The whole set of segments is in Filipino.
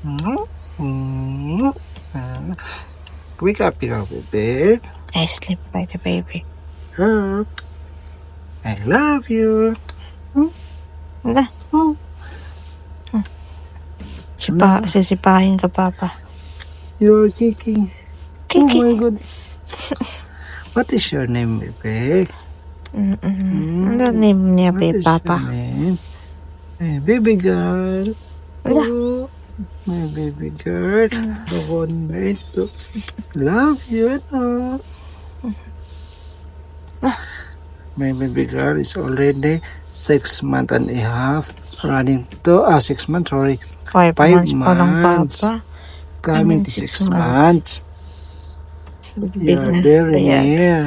Mm, mm, Wake up, baby. I sleep by the baby. Up. I love you. Wala. Sisipahin ka, Papa. You're kicking. Oh Kiki. my God. What is your name, baby? Ano name niya, What is Papa? your name? Hey, baby girl. Wala. Oh, my baby girl. The one mate. Love you. No. My baby girl is already 6 months and a half. Running to 6 months, sorry. 5 months pa lang, months. Papa. Coming to 6 months. Big You're na. very Kaya, near.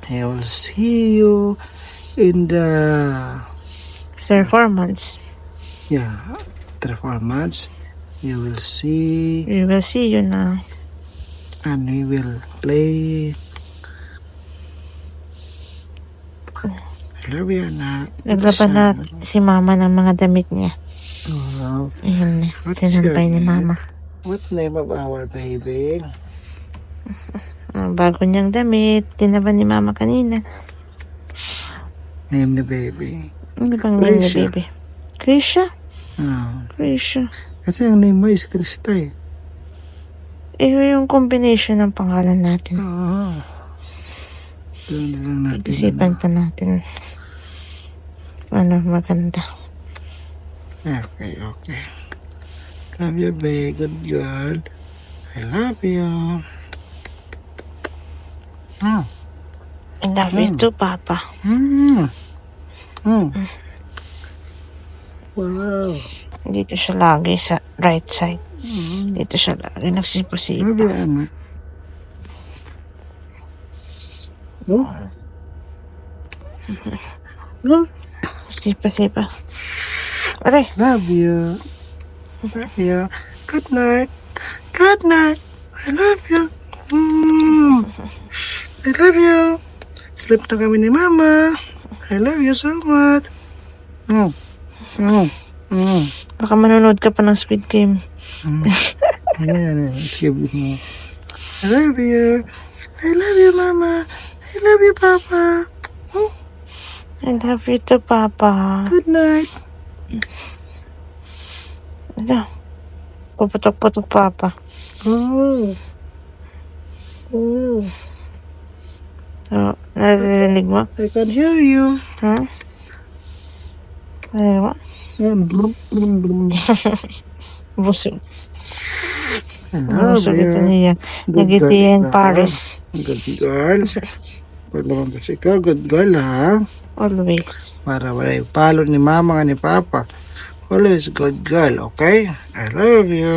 I will see you in the 4 months. yeah 3-4 months. You will see We will see you na. and we will play. I love you, anak. Naglaban na si Mama ng mga damit niya. Wow. Ayan na. What's Sinampay your ni name? Mama. What name of our baby? Bago niyang damit. Tinaban ni Mama kanina. Name the baby. Ano bang name ni Krisha. baby? Krisha? Ah, Krisha. kasi ang name mo is Krista eh. Yung combination ng pangalan natin. Oo. Doon na lang natin. Isipan pa natin. Ano maganda. Okay. Love you, babe. Good girl. I love you. I love you too, Papa. Wow. Dito siya lagi sa right side. Dito siya lagi Love nagsipa-sipa. you, anak. Sipa-sipa. Aray! Love you. Love you. Good night. Good night. I love you. I love you. Sleep na kami ni Mama. I love you so much. Baka manonood ka pa ng Squid Game. Ayan. Skip mo. I love you. I love you, Mama. I love you, Papa. I love you too, Papa. Good night. Ano? Puputok-putok, Papa. Oh. Narinig mo? I can hear you. Ha? Narinig mo? Busog. I love Busog you. ito niya. Good Nagiti girl in ka. Paris. Good girl. Pag naman po ikaw, good girl ha. Always. Para wala yung palo ni Mama nga ni Papa. Always good girl, okay? I love you.